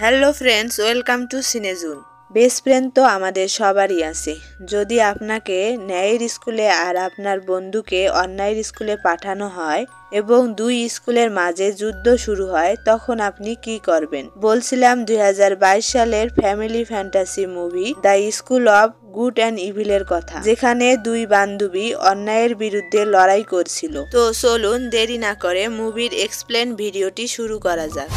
Hello friends, welcome to সিনেজুন। Best friend তো আমাদের সবারই আছে। যদি আপনাকে ন্যায়ের স্কুলে আর আপনার বন্ধুকে অন্যায়ের স্কুলে পাঠানো হয় এবং দুই স্কুলের মাঝে যুদ্ধ শুরু হয়, তখন আপনি কি করবেন? বলছিলাম 2022 সালের family fantasy movie the school of good and ইভিলের কথা, যেখানে দুই বান্ধবী অন্যায়ের বিরুদ্ধে লড়াই করছিল। তো চলুন দেরি না করে মুভির এক্সপ্লেন ভিডিওটি শুরু করা যাক।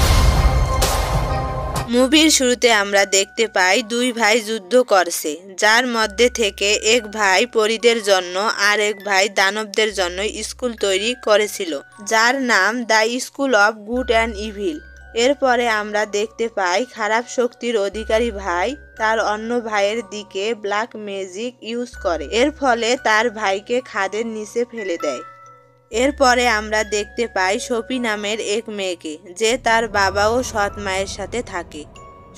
মুভির শুরুতে আমরা দেখতে পাই দুই ভাই যুদ্ধ করছে, যার মধ্যে থেকে এক ভাই পরীদের জন্য আর এক ভাই দানবদের জন্য স্কুল তৈরি করেছিল, যার নাম the school of good and evil. এরপরে আমরা দেখতে পাই খারাপ শক্তির অধিকারী ভাই তার অন্য ভাইয়ের দিকে ব্ল্যাক ম্যাজিক ইউজ করে, এর ফলে তার ভাইকে খাদের নিচে ফেলে দেয়। এরপরে আমরা দেখতে পাই সোফি নামের এক মেয়েকে, যে তার বাবা ও সৎ মায়ের সাথে থাকে।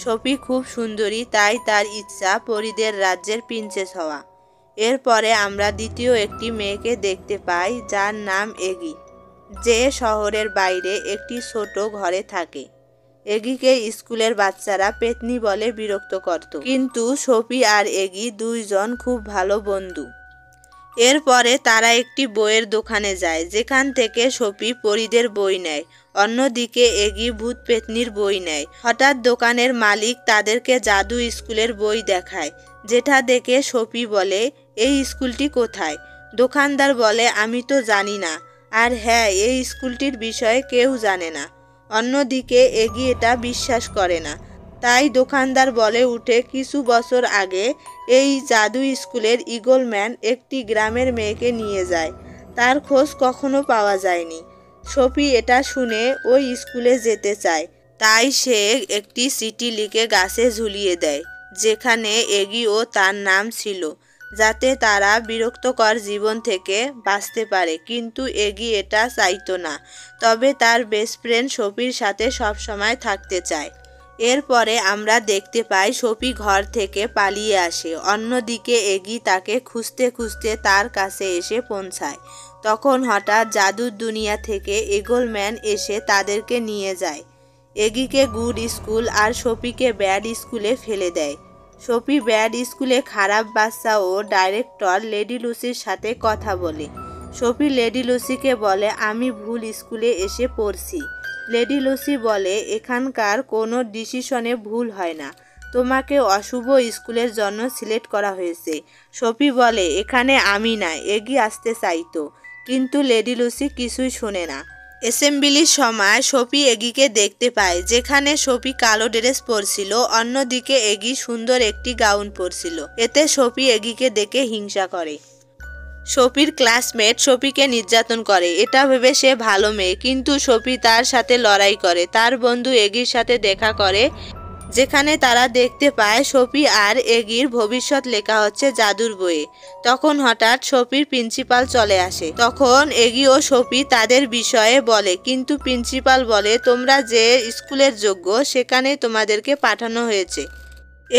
সোফি খুব সুন্দরী, তাই তার ইচ্ছা পরীদের রাজ্যের প্রিন্সেস হওয়া। এরপরে আমরা দ্বিতীয় একটি মেয়েকে দেখতে পাই, যার নাম এগি, যে শহরের বাইরে একটি ছোট ঘরে থাকে। এগিকে স্কুলের বাচ্চারা পেতনি বলে বিরক্ত করত, কিন্তু সোফি আর এগি দুইজন খুব ভালো বন্ধু। এরপরে তারা একটি বইয়ের দোকানে যায়, যেখান থেকে সোফি পরীদের বই নেয়, অন্যদিকে এগি ভূত পেতনির বই নেয়। হঠাৎ দোকানের মালিক তাদেরকে জাদু স্কুলের বই দেখায়, যেটা দেখে সোফি বলে, এই স্কুলটি কোথায়? দোকানদার বলে, আমি তো জানি না, আর হ্যাঁ, এই স্কুলটির বিষয়ে কেউ জানে না। অন্যদিকে এগি এটা বিশ্বাস করে না, তাই দোকানদার বলে উঠে, কিছু বছর আগে এই জাদু স্কুলের ঈগল ম্যান একটি গ্রামের মেয়েকে নিয়ে যায়, তার খোঁজ কখনো পাওয়া যায়নি। সোফি এটা শুনে ওই স্কুলে যেতে চায়, তাই সে একটি চিঠি লিখে গাছে ঝুলিয়ে দেয়, যেখানে এগি ও তার নাম ছিল, যাতে তারা বিরক্তকর জীবন থেকে বাঁচতে পারে। কিন্তু এগি এটা চাইতো না, তবে তার বেস্ট ফ্রেন্ড সোফির সাথে সবসময় থাকতে চায়। এরপরে আমরা দেখতে পাই সোফি ঘর থেকে পালিয়ে আসে, অন্যদিকে এগি তাকে খুঁজতে খুঁজতে তার কাছে এসে পৌঁছায়। তখন হঠাৎ জাদুর দুনিয়া থেকে ঈগল ম্যান এসে তাদেরকে নিয়ে যায়। এগিকে গুড স্কুল আর সোফিকে ব্যাড স্কুলে ফেলে দেয়। সোফি ব্যাড স্কুলে খারাপ বাচ্চা ও ডাইরেক্টর লেডি লুসির সাথে কথা বলে। সোফি লেডি লুসিকে বলে, আমি ভুল স্কুলে এসে পড়ছি। লেডি লুসি বলে, এখানকার কোনো ডিসিশনে ভুল হয় না, তোমাকে অশুভ স্কুলের জন্য সিলেক্ট করা হয়েছে। সোফি বলে, এখানে আমি না, এগি আসতে চাইতো, কিন্তু লেডি লুসি কিছুই শোনে না। অ্যাসেম্বলির সময় সোফি এগিকে দেখতে পায়, যেখানে সোফি কালো ড্রেস পরছিল, অন্যদিকে এগি সুন্দর একটি গাউন পরছিল। এতে সোফি এগিকে দেখে হিংসা করে। সোফির ক্লাসমেট সোফিকে নির্যাতন করে, এটা ভেবে সে ভালো মেয়ে, কিন্তু সোফি তার সাথে লড়াই করে। তার বন্ধু এগির সাথে দেখা করে, যেখানে তারা দেখতে পায় সোফি আর এগির ভবিষ্যৎ লেখা হচ্ছে জাদুর বইয়ে। তখন হঠাৎ সোফির প্রিন্সিপাল চলে আসে। তখন এগি ও সোফি তাদের বিষয়ে বলে, কিন্তু প্রিন্সিপাল বলে, তোমরা যে স্কুলের যোগ্য সেখানে তোমাদেরকে পাঠানো হয়েছে।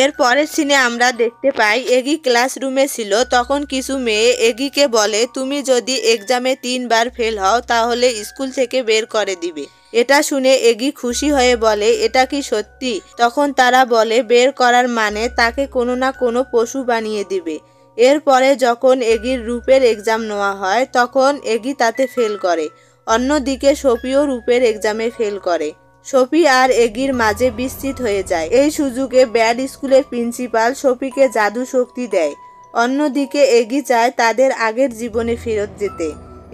এর পরের সিনে আমরা দেখতে পাই এগি ক্লাসরুমে ছিল। তখন কিছু মেয়ে এগিকে বলে, তুমি যদি এক্সামে 3 বার ফেল হও তাহলে স্কুল থেকে বের করে দিবে। এটা শুনে এগি খুশি হয়ে বলে, এটা কি সত্যি? তখন তারা বলে, বের করার মানে তাকে কোনো না কোনো পশু বানিয়ে দিবে। এরপরে যখন এগির রূপের এক্সাম নেওয়া হয়, তখন এগি তাতে ফেল করে। অন্যদিকে সোফিও রূপের এক্সামে ফেল করে। সোফি আর এগির মাঝে বিস্তৃত হয়ে যায়। এই সুযোগে ব্যাড স্কুলের প্রিন্সিপাল সোফিকে জাদু শক্তি দেয়। অন্যদিকে এগি চায় তাদের আগের জীবনে ফেরত যেতে।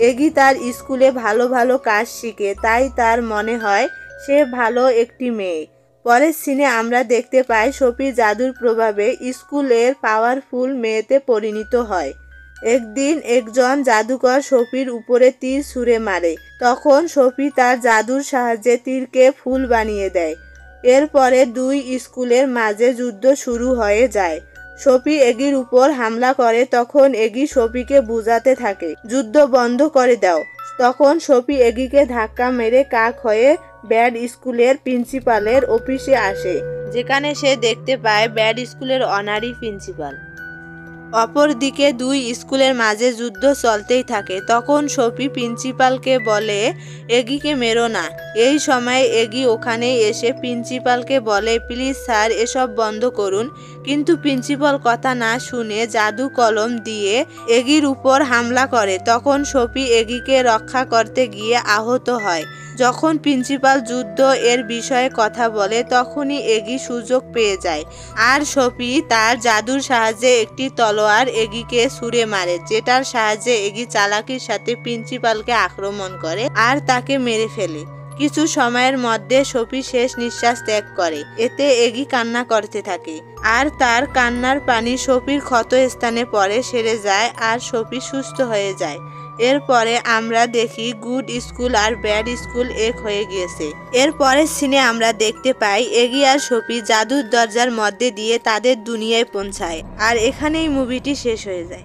এগি তার স্কুলে ভালো ভালো কাজ শিখে, তাই তার মনে হয় সে ভালো একটি মেয়ে। পরের সিনে আমরা দেখতে পাই সোফি জাদুর প্রভাবে স্কুলের পাওয়ারফুল মেয়েতে পরিণত হয়। একদিন একজন জাদুকর সোফির উপরে তীর ছুঁড়ে মারে, তখন সোফি তার জাদুর সাহায্যে তীরকে ফুল বানিয়ে দেয়। এরপরে দুই স্কুলের মাঝে যুদ্ধ শুরু হয়ে যায়। সোফি এগির উপর হামলা করে, তখন এগি সোফিকে বুঝাতে থাকে, যুদ্ধ বন্ধ করে দাও। তখন সোফি এগিকে ধাক্কা মেরে কাক হয়ে ব্যাড স্কুলের প্রিন্সিপালের অফিসে আসে, যেখানে সে দেখতে পায় ব্যাড স্কুলের অনারি প্রিন্সিপাল। অপরদিকে দুই স্কুলের মাঝে যুদ্ধ চলতেই থাকে। তখন সফি প্রিন্সিপালকে বলে, এগিকে মেরো না। এই সময় এগি ওখানে এসে প্রিন্সিপালকে বলে, প্লিজ স্যার এসব বন্ধ করুন। কিন্তু প্রিন্সিপাল কথা না শুনে জাদু কলম দিয়ে এগির উপর হামলা করে। তখন সফি এগিকে রক্ষা করতে গিয়ে আহত হয়। যখন প্রিন্সিপাল যুদ্ধ এর বিষয়ে কথা বলে তখনই এগি সুযোগ পেয়ে যায়, আর সফি তার জাদুর সাহায্যে একটি তলোয়ার এগিকে ছুঁড়ে মারে, যেটার সাহায্যে এগি চালাকির সাথে প্রিন্সিপালকে আক্রমণ করে আর তাকে মেরে ফেলে। কিছু সময়ের মধ্যে সফি শেষ নিঃশ্বাস ত্যাগ করে। এতে এগি কান্না করতে থাকে, আর তার কান্নার পানি সফির ক্ষত স্থানে পড়ে সেরে যায়, আর সফি সুস্থ হয়ে যায়। এরপরে আমরা দেখি গুড স্কুল আর ব্যাড স্কুল এক হয়ে গিয়েছে। এর পরের সিনে আমরা দেখতে পাই এগি আর সফি জাদুর দরজার মধ্যে দিয়ে তাদের দুনিয়ায় পৌঁছায়, আর এখানেই মুভিটি শেষ হয়ে যায়।